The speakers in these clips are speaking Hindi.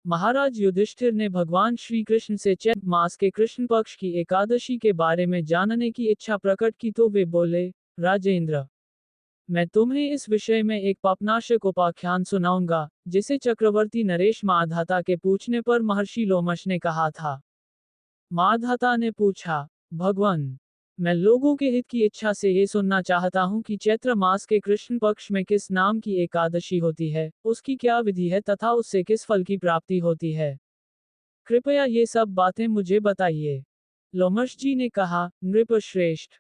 महाराज युधिष्ठिर ने भगवान श्री कृष्ण से चैत्र मास के कृष्ण पक्ष की एकादशी के बारे में जानने की इच्छा प्रकट की तो वे बोले, राजेंद्र, मैं तुम्हें इस विषय में एक पापनाशक उपाख्यान सुनाऊंगा, जिसे चक्रवर्ती नरेश माधाता के पूछने पर महर्षि लोमश ने कहा था। माधाता ने पूछा, भगवान, मैं लोगों के हित की इच्छा से ये सुनना चाहता हूँ कि चैत्र मास के कृष्ण पक्ष में किस नाम की एकादशी होती है, उसकी क्या विधि है तथा उससे किस फल की प्राप्ति होती है। कृपया ये सब बातें मुझे बताइए। लोमश जी ने कहा, नृपश्रेष्ठ,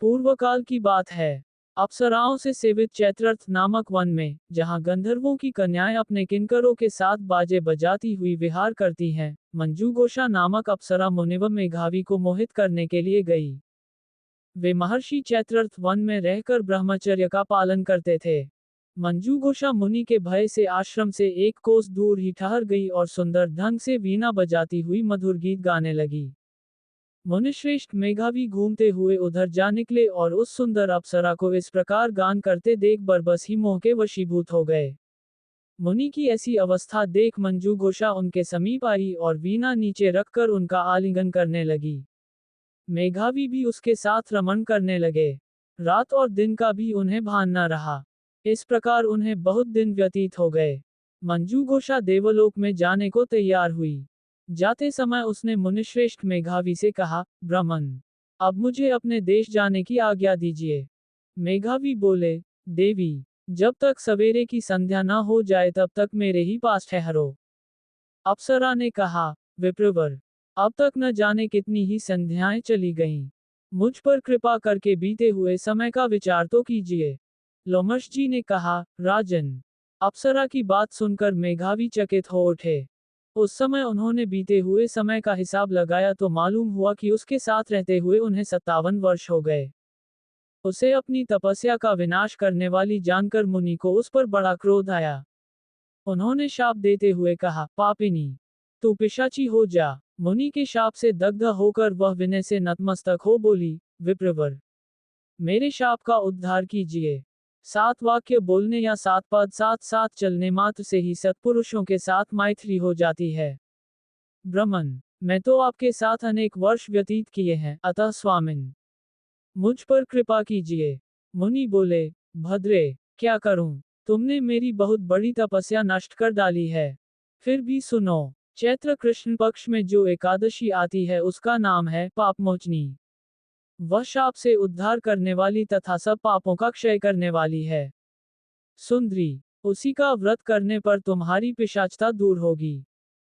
पूर्व काल की बात है। अप्सराओं से सेवित चैत्रर्थ नामक वन में, जहाँ गंधर्वों की कन्याएं अपने किंकरों के साथ बाजे बजाती हुई विहार करती हैं, मंजूगोषा नामक अप्सरा मुनिव मेघावी को मोहित करने के लिए गई। वे महर्षि चैत्रर्थ वन में रहकर ब्रह्मचर्य का पालन करते थे। मंजूगोषा मुनि के भय से आश्रम से एक कोस दूर ही ठहर गई और सुंदर ढंग से वीणा बजाती हुई मधुर गीत गाने लगी। मुनिश्रेष्ठ मेघावी घूमते हुए उधर जा निकले और उस सुंदर अप्सरा को इस प्रकार गान करते देख बरबस ही मोह के वशीभूत हो गए। मुनि की ऐसी अवस्था देख मंजूगोषा उनके समीप आई और वीणा नीचे रखकर उनका आलिंगन करने लगी। मेघावी भी उसके साथ रमण करने लगे। रात और दिन का भी उन्हें भान न रहा। इस प्रकार उन्हें बहुत दिन व्यतीत हो गए। मंजूगोषा देवलोक में जाने को तैयार हुई। जाते समय उसने मुनिश्रेष्ठ मेघावी से कहा, ब्राह्मण, अब मुझे अपने देश जाने की आज्ञा दीजिए। मेघावी बोले, देवी, जब तक सवेरे की संध्या न हो जाए तब तक मेरे ही पास ठहरो। अप्सरा ने कहा, विप्रवर, अब तक न जाने कितनी ही संध्याएं चली गईं। मुझ पर कृपा करके बीते हुए समय का विचार तो कीजिए। लोमश जी ने कहा, राजन, अप्सरा की बात सुनकर मेघावी चकित हो उठे। उस समय उन्होंने बीते हुए समय का हिसाब लगाया तो मालूम हुआ कि उसके साथ रहते हुए उन्हें 57 वर्ष हो गए। उसे अपनी तपस्या का विनाश करने वाली जानकर मुनि को उस पर बड़ा क्रोध आया। उन्होंने शाप देते हुए कहा, पापिनी, तू पिशाची हो जा। मुनि के शाप से दग्ध होकर वह विनय से नतमस्तक हो बोली, विप्रवर, मेरे शाप का उद्धार कीजिए। 7 वाक्य बोलने या 7 पद साथ साथ चलने मात्र से ही सत्पुरुषों के साथ मैत्री हो जाती है। ब्राह्मण, मैं तो आपके साथ अनेक वर्ष व्यतीत किए हैं, अतः स्वामिन, मुझ पर कृपा कीजिए। मुनि बोले, भद्रे, क्या करूं? तुमने मेरी बहुत बड़ी तपस्या नष्ट कर डाली है। फिर भी सुनो, चैत्र कृष्ण पक्ष में जो एकादशी आती है उसका नाम है पापमोचनी। वह शाप से उद्धार करने वाली तथा सब पापों का क्षय करने वाली है। सुंदरी, उसी का व्रत करने पर तुम्हारी पिशाचता दूर होगी।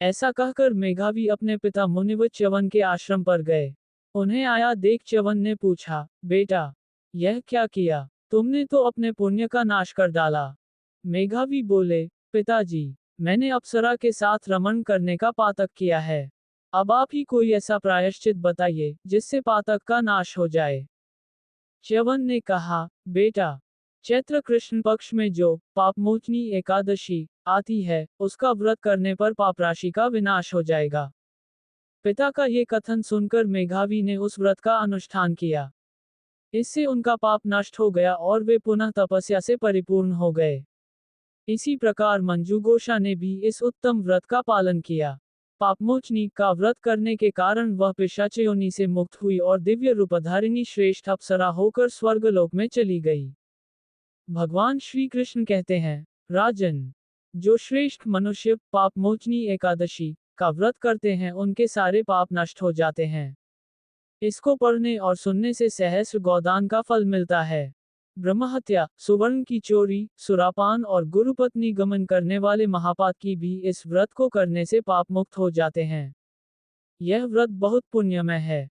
ऐसा कहकर मेघावी अपने पिता मुनिव च्यवन के आश्रम पर गए। उन्हें आया देख च्यवन ने पूछा, बेटा, यह क्या किया? तुमने तो अपने पुण्य का नाश कर डाला। मेघावी बोले, पिताजी, मैंने अप्सरा के साथ रमण करने का पातक किया है। अब आप ही कोई ऐसा प्रायश्चित बताइए जिससे पातक का नाश हो जाए। च्यवन ने कहा, बेटा, चैत्र कृष्ण पक्ष में जो पापमोचनी एकादशी आती है, उसका व्रत करने पर पाप राशि का विनाश हो जाएगा। पिता का ये कथन सुनकर मेघावी ने उस व्रत का अनुष्ठान किया। इससे उनका पाप नष्ट हो गया और वे पुनः तपस्या से परिपूर्ण हो गए। इसी प्रकार मंजूगोषा ने भी इस उत्तम व्रत का पालन किया। पापमोचनी का व्रत करने के कारण वह पिशाच योनि से मुक्त हुई और दिव्य रूपधारिणी श्रेष्ठ अप्सरा होकर स्वर्गलोक में चली गई। भगवान श्री कृष्ण कहते हैं, राजन, जो श्रेष्ठ मनुष्य पापमोचनी एकादशी का व्रत करते हैं उनके सारे पाप नष्ट हो जाते हैं। इसको पढ़ने और सुनने से सहस्र गोदान का फल मिलता है। ब्रह्महत्या, सुवर्ण की चोरी, सुरापान और गुरुपत्नी गमन करने वाले महापातकी भी इस व्रत को करने से पाप मुक्त हो जाते हैं। यह व्रत बहुत पुण्यमय है।